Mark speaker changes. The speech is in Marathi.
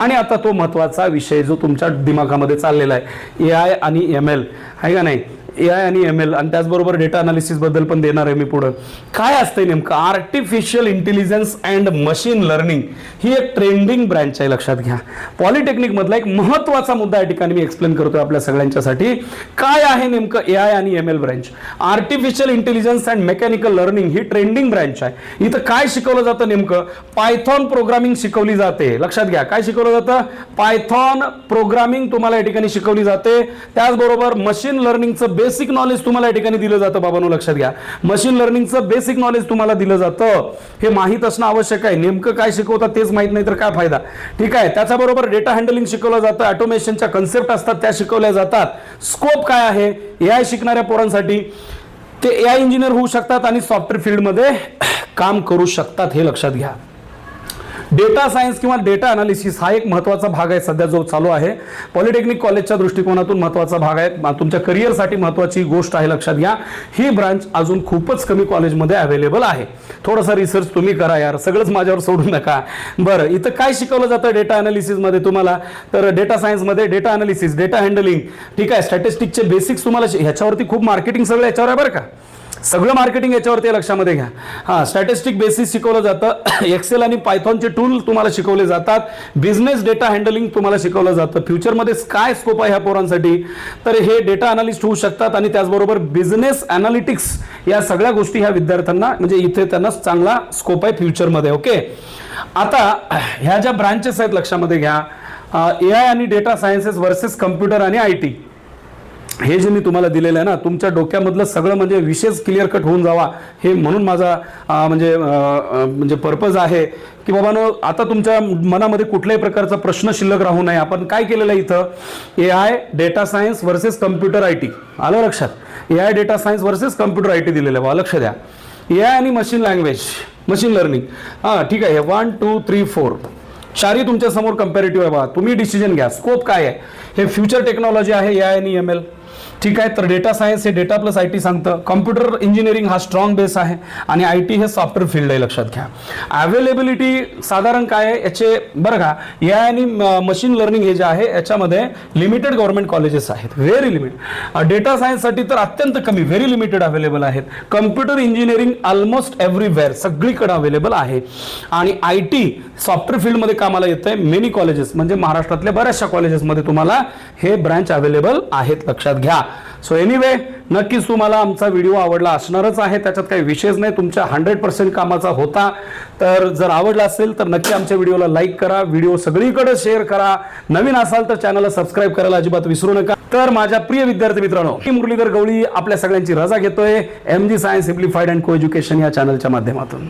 Speaker 1: आणि आता तो महत्त्वाचा विषय जो तुमच्या दिमागामध्ये चाललेला आहे, AI आणि ML आहे का नाही, AI आणि ML, आणि त्याचबरोबर डेटा अनालिसिस बद्दल पण देणार आहे मी पुढं. काय असते नेमकं artificial intelligence and machine learning? ही एक ट्रेंडिंग ब्रँच आहे, लक्षात घ्या. पॉलिटेक्निक मधला एक महत्त्वाचा मुद्दा या ठिकाणी मी एक्सप्लेन करतोय आपल्या सगळ्यांच्यासाठी. काय आहे नेमकं AI आणि ML branch? Artificial intelligence and mechanical learning he trending branch आहे. इथं काय शिकवलं जातं नेमकं? पायथॉन प्रोग्रामिंग शिकवली जाते. लक्षात घ्या, काय शिकवलं जातं? पायथॉन प्रोग्रामिंग तुम्हाला या ठिकाणी शिकवली जाते. त्याचबरोबर मशीन लर्निंगचं बेसिक नॉलेज तुम्हाला या ठिकाणी दिलं जातं. बाबांनो लक्षात घ्या, मशीन लर्निंगचं बेसिक नॉलेज तुम्हाला दिलं जातं. हे माहीत असणं आवश्यक आहे. नेमकं काय शिकवतात तेच माहित नाही तर काय फायदा. ठीक आहे. त्याच्याबरोबर डेटा हँडलिंग शिकवलं जातं, ऑटोमेशनच्या कन्सेप्ट असतात त्या शिकवल्या जातात. स्कोप काय आहे AI शिकणाऱ्या पोरांसाठी? ते AI इंजिनियर होऊ शकतात आणि सॉफ्टवेअर फील्डमध्ये काम करू शकतात, हे लक्षात घ्या. डेटा सायन्स किंवा डेटा अनालिसिस हा एक महत्त्वाचा भाग आहे सध्या जो चालू आहे. पॉलिटेक्निक कॉलेजच्या दृष्टिकोनातून महत्त्वाचा भाग आहे, तुमच्या करिअरसाठी महत्त्वाची गोष्ट आहे, लक्षात घ्या. ही ब्रांच अजून खूपच कमी कॉलेजमध्ये अवेलेबल आहे. थोडासा रिसर्च तुम्ही करा यार, सगळंच माझ्यावर सोडू नका. बरं, इथं काय शिकवलं जातं डेटा अनालिसिसमध्ये तुम्हाला? तर डेटा सायन्समध्ये डेटा अनालिसिस, डेटा हँडलिंग, ठीक आहे, स्टॅटिस्टिक्सचे बेसिक्स तुम्हाला, ह्याच्यावरती खूप मार्केटिंग सगळं याच्यावर आहे बरं का. सगळं मार्केटिंग याच्यावरती लक्षामध्ये घ्या. हां, स्टॅटिस्टिक बेसिस शिकवलं जातं. एक्सेल आणि पायथॉनचे टूल तुम्हाला शिकवले जातात. बिझनेस डेटा हँडलिंग तुम्हाला शिकवलं जातं. फ्युचरमध्ये काय स्कोप आहे ह्या पोरांसाठी? तर हे डेटा अनालिस्ट होऊ शकतात आणि त्याचबरोबर बिझनेस अनालिटिक्स या सगळ्या गोष्टी ह्या विद्यार्थ्यांना, म्हणजे इथे त्यांना चांगला स्कोप आहे फ्युचरमध्ये. ओके, आता ह्या ज्या ब्रांचेस आहेत लक्षामध्ये घ्या. AI आणि डेटा सायन्सेस वर्सेस कम्प्युटर आणि IT, हे जे मी तुम्हाला दिलेलं आहे ना, तुमच्या डोक्यामधलं सगळं म्हणजे विशेष क्लिअर कट होऊन जावा, हे म्हणून माझा म्हणजे पर्पज आहे की बाबांनो, आता तुमच्या मनामध्ये कुठल्याही प्रकारचा प्रश्न शिल्लक राहू नये. आपण काय केलेलं आहे इथं? AI data science versus computer IT, आलं लक्षात? AI data science versus computer IT दिलेलं आहे, लक्ष द्या. AI आणि मशीन लँग्वेज, मशीन लर्निंग, हां ठीक आहे. 1 2 3 4 चारही तुमच्या समोर कम्पॅरेटिव्ह आहे. बघा, तुम्ही डिसिजन घ्या. स्कोप काय आहे? हे फ्युचर टेक्नॉलॉजी आहे AI आणि ML, ठीक आहे. तर डेटा सायन्स हे डेटा प्लस IT सांगतं. कम्प्युटर इंजिनिअरिंग हा स्ट्रॉंग बेस आहे आणि IT हे सॉफ्टवेअर फील्ड आहे, लक्षात घ्या. अवेलेबिलिटी साधारण काय आहे याचे? बरं का, AI आणि मशीन लर्निंग हे जे आहे याच्यामध्ये लिमिटेड गव्हर्नमेंट कॉलेजेस आहेत, व्हेरी लिमिटेड. डेटा सायन्ससाठी तर अत्यंत कमी, व्हेरी लिमिटेड अवेलेबल आहेत. कम्प्युटर इंजिनिअरिंग ऑलमोस्ट एव्हरीवेअर, सगळीकडे अवेलेबल आहे. आणि IT सॉफ्टवेअर फील्डमध्ये कामाला येतं आहे. मेनी कॉलेजेस म्हणजे महाराष्ट्रातल्या बऱ्याचशा कॉलेजेसमध्ये तुम्हाला हे ब्रँच अवेलेबल आहेत, लक्षात घ्या. सो एनिवे, नक्कीच तुम्हाला आमचा व्हिडिओ आवडला असणारच आहे, त्याच्यात काही विशेष नाही, तुमच्या 100% कामाचा होता. तर जर आवडला असेल तर नक्की आमच्या व्हिडिओला लाईक करा, व्हिडिओ सगळीकडे शेअर करा. नवीन असाल तर चॅनलला सबस्क्राईब करायला अजिबात विसरू नका. तर माझ्या प्रिय विद्यार्थी मित्रांनो, मी मुरलीधर गवळी आपल्या सगळ्यांची रजा घेतोय MG सायन्स सिम्प्लिफाईड अँड को एज्युकेशन या चॅनलच्या माध्यमातून.